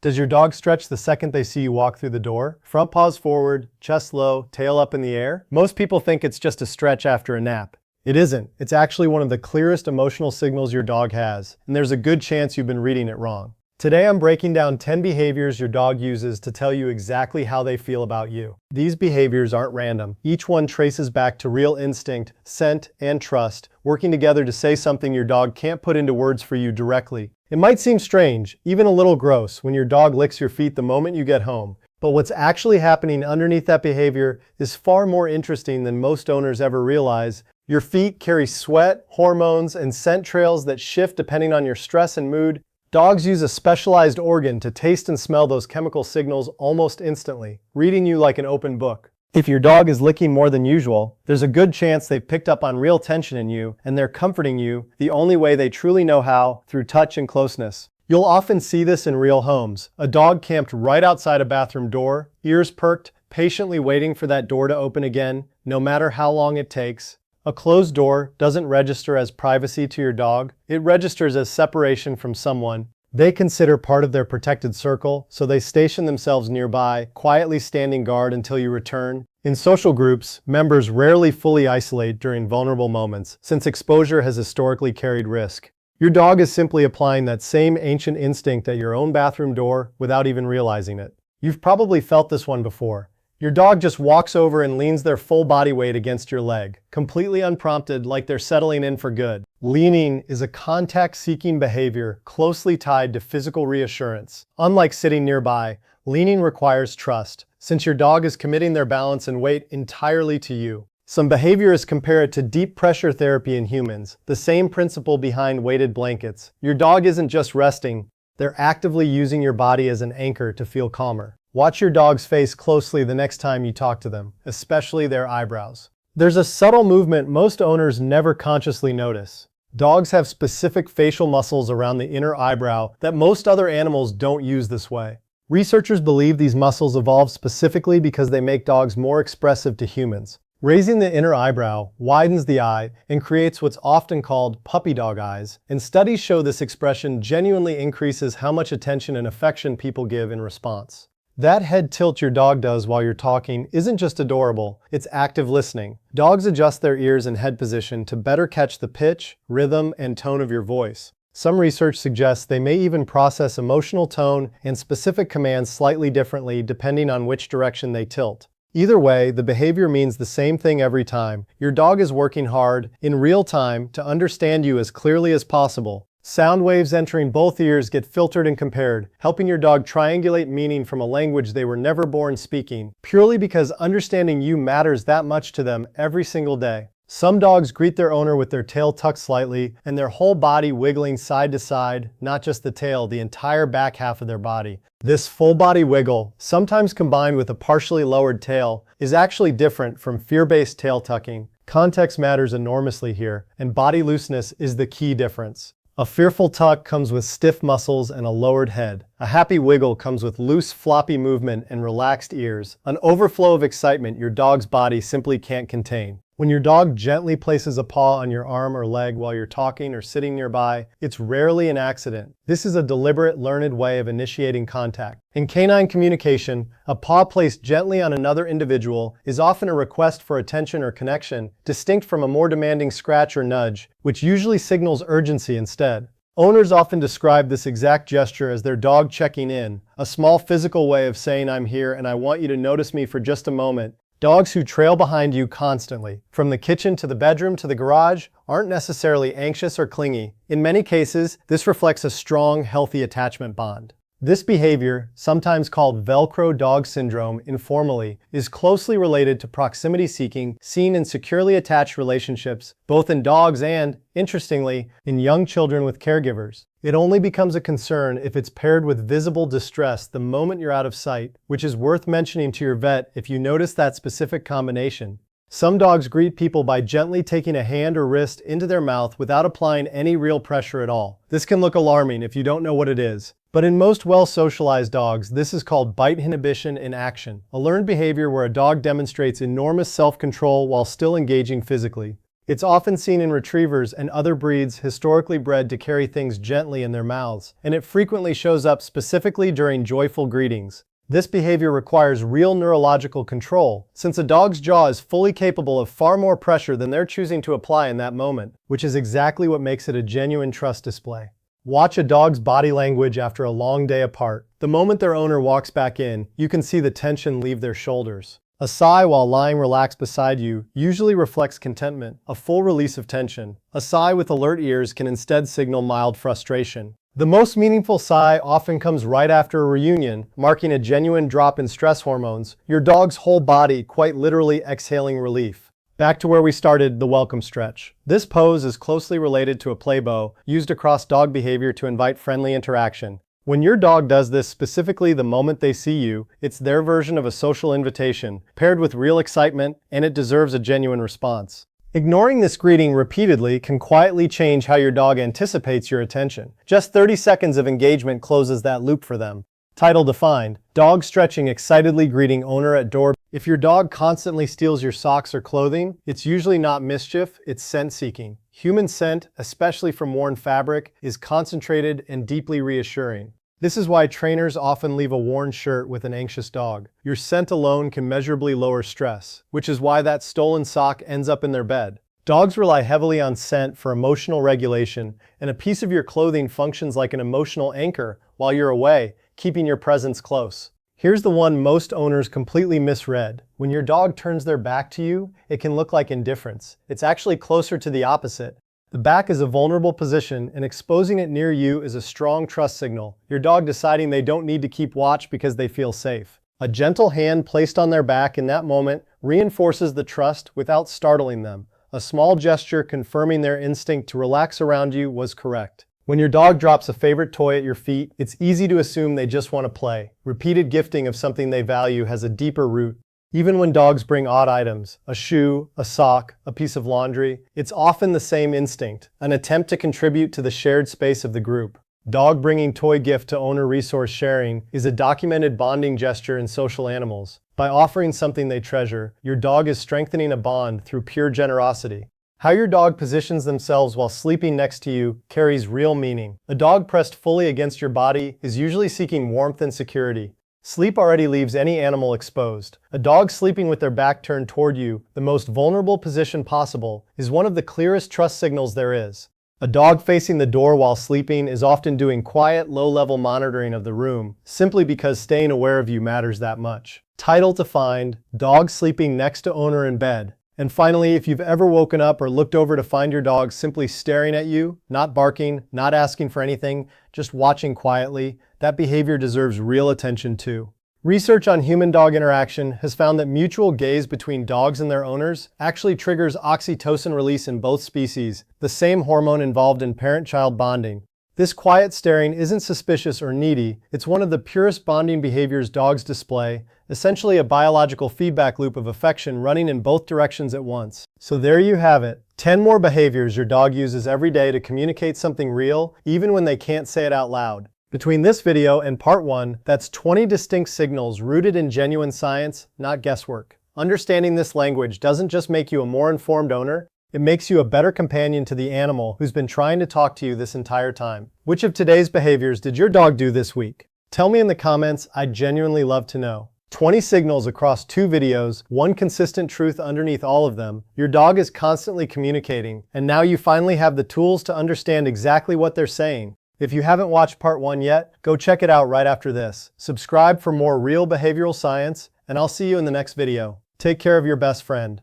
Does your dog stretch the second they see you walk through the door? Front paws forward, chest low, tail up in the air? Most people think it's just a stretch after a nap. It isn't. It's actually one of the clearest emotional signals your dog has, and there's a good chance you've been reading it wrong. Today I'm breaking down 10 behaviors your dog uses to tell you exactly how they feel about you. These behaviors aren't random. Each one traces back to real instinct, scent, and trust, working together to say something your dog can't put into words for you directly. It might seem strange, even a little gross, when your dog licks your feet the moment you get home. But what's actually happening underneath that behavior is far more interesting than most owners ever realize. Your feet carry sweat, hormones, and scent trails that shift depending on your stress and mood. Dogs use a specialized organ to taste and smell those chemical signals almost instantly, reading you like an open book. If your dog is licking more than usual, there's a good chance they've picked up on real tension in you, and they're comforting you the only way they truly know how, through touch and closeness. You'll often see this in real homes. A dog camped right outside a bathroom door, ears perked, patiently waiting for that door to open again, no matter how long it takes. A closed door doesn't register as privacy to your dog. It registers as separation from someone they consider part of their protected circle, so they station themselves nearby, quietly standing guard until you return. In social groups, members rarely fully isolate during vulnerable moments, since exposure has historically carried risk. Your dog is simply applying that same ancient instinct at your own bathroom door without even realizing it. You've probably felt this one before. Your dog just walks over and leans their full body weight against your leg, completely unprompted, like they're settling in for good. Leaning is a contact-seeking behavior closely tied to physical reassurance. Unlike sitting nearby, leaning requires trust, since your dog is committing their balance and weight entirely to you. Some behaviorists compare it to deep pressure therapy in humans, the same principle behind weighted blankets. Your dog isn't just resting, they're actively using your body as an anchor to feel calmer. Watch your dog's face closely the next time you talk to them, especially their eyebrows. There's a subtle movement most owners never consciously notice. Dogs have specific facial muscles around the inner eyebrow that most other animals don't use this way. Researchers believe these muscles evolved specifically because they make dogs more expressive to humans. Raising the inner eyebrow widens the eye and creates what's often called puppy dog eyes, and studies show this expression genuinely increases how much attention and affection people give in response. That head tilt your dog does while you're talking isn't just adorable, it's active listening. Dogs adjust their ears and head position to better catch the pitch, rhythm, and tone of your voice. Some research suggests they may even process emotional tone and specific commands slightly differently depending on which direction they tilt. Either way, the behavior means the same thing every time. Your dog is working hard, in real time, to understand you as clearly as possible. Sound waves entering both ears get filtered and compared, helping your dog triangulate meaning from a language they were never born speaking, purely because understanding you matters that much to them every single day. Some dogs greet their owner with their tail tucked slightly and their whole body wiggling side to side, not just the tail, the entire back half of their body. This full body wiggle, sometimes combined with a partially lowered tail, is actually different from fear-based tail tucking. Context matters enormously here, and body looseness is the key difference. A fearful tuck comes with stiff muscles and a lowered head. A happy wiggle comes with loose, floppy movement and relaxed ears. An overflow of excitement your dog's body simply can't contain. When your dog gently places a paw on your arm or leg while you're talking or sitting nearby, it's rarely an accident. This is a deliberate, learned way of initiating contact. In canine communication, a paw placed gently on another individual is often a request for attention or connection, distinct from a more demanding scratch or nudge, which usually signals urgency instead. Owners often describe this exact gesture as their dog checking in, a small physical way of saying I'm here and I want you to notice me for just a moment. Dogs who trail behind you constantly, from the kitchen to the bedroom to the garage, aren't necessarily anxious or clingy. In many cases, this reflects a strong, healthy attachment bond. This behavior, sometimes called Velcro dog syndrome informally, is closely related to proximity seeking seen in securely attached relationships, both in dogs and, interestingly, in young children with caregivers. It only becomes a concern if it's paired with visible distress the moment you're out of sight, which is worth mentioning to your vet if you notice that specific combination. Some dogs greet people by gently taking a hand or wrist into their mouth without applying any real pressure at all. This can look alarming if you don't know what it is. But in most well-socialized dogs, this is called bite inhibition in action, a learned behavior where a dog demonstrates enormous self-control while still engaging physically. It's often seen in retrievers and other breeds historically bred to carry things gently in their mouths, and it frequently shows up specifically during joyful greetings. This behavior requires real neurological control, since a dog's jaw is fully capable of far more pressure than they're choosing to apply in that moment, which is exactly what makes it a genuine trust display. Watch a dog's body language after a long day apart. The moment their owner walks back in, you can see the tension leave their shoulders. A sigh while lying relaxed beside you usually reflects contentment, a full release of tension. A sigh with alert ears can instead signal mild frustration. The most meaningful sigh often comes right after a reunion, marking a genuine drop in stress hormones, your dog's whole body quite literally exhaling relief. Back to where we started, the welcome stretch. This pose is closely related to a play bow, used across dog behavior to invite friendly interaction. When your dog does this specifically the moment they see you, it's their version of a social invitation, paired with real excitement, and it deserves a genuine response. Ignoring this greeting repeatedly can quietly change how your dog anticipates your attention. Just 30 seconds of engagement closes that loop for them. Title defined: dog stretching excitedly greeting owner at door. If your dog constantly steals your socks or clothing, it's usually not mischief, it's scent seeking. Human scent, especially from worn fabric, is concentrated and deeply reassuring. This is why trainers often leave a worn shirt with an anxious dog. Your scent alone can measurably lower stress, which is why that stolen sock ends up in their bed. Dogs rely heavily on scent for emotional regulation, and a piece of your clothing functions like an emotional anchor while you're away, keeping your presence close. Here's the one most owners completely misread. When your dog turns their back to you, it can look like indifference. It's actually closer to the opposite. The back is a vulnerable position, and exposing it near you is a strong trust signal, your dog deciding they don't need to keep watch because they feel safe. A gentle hand placed on their back in that moment reinforces the trust without startling them, a small gesture confirming their instinct to relax around you was correct. When your dog drops a favorite toy at your feet, it's easy to assume they just want to play. Repeated gifting of something they value has a deeper root. Even when dogs bring odd items, a shoe, a sock, a piece of laundry, it's often the same instinct, an attempt to contribute to the shared space of the group. Dog bringing toy gift to owner resource sharing is a documented bonding gesture in social animals. By offering something they treasure, your dog is strengthening a bond through pure generosity. How your dog positions themselves while sleeping next to you carries real meaning. A dog pressed fully against your body is usually seeking warmth and security. Sleep already leaves any animal exposed. A dog sleeping with their back turned toward you, the most vulnerable position possible, is one of the clearest trust signals there is. A dog facing the door while sleeping is often doing quiet, low-level monitoring of the room, simply because staying aware of you matters that much. Title defined: dog sleeping next to owner in bed. And finally, if you've ever woken up or looked over to find your dog simply staring at you, not barking, not asking for anything, just watching quietly, that behavior deserves real attention too. Research on human-dog interaction has found that mutual gaze between dogs and their owners actually triggers oxytocin release in both species, the same hormone involved in parent-child bonding. This quiet staring isn't suspicious or needy, it's one of the purest bonding behaviors dogs display, essentially a biological feedback loop of affection running in both directions at once. So there you have it, 10 more behaviors your dog uses every day to communicate something real, even when they can't say it out loud. Between this video and part 1, that's 20 distinct signals rooted in genuine science, not guesswork. Understanding this language doesn't just make you a more informed owner, it makes you a better companion to the animal who's been trying to talk to you this entire time. Which of today's behaviors did your dog do this week? Tell me in the comments, I'd genuinely love to know. 20 signals across 2 videos, one consistent truth underneath all of them. Your dog is constantly communicating, and now you finally have the tools to understand exactly what they're saying. If you haven't watched part 1 yet, go check it out right after this. Subscribe for more real behavioral science, and I'll see you in the next video. Take care of your best friend.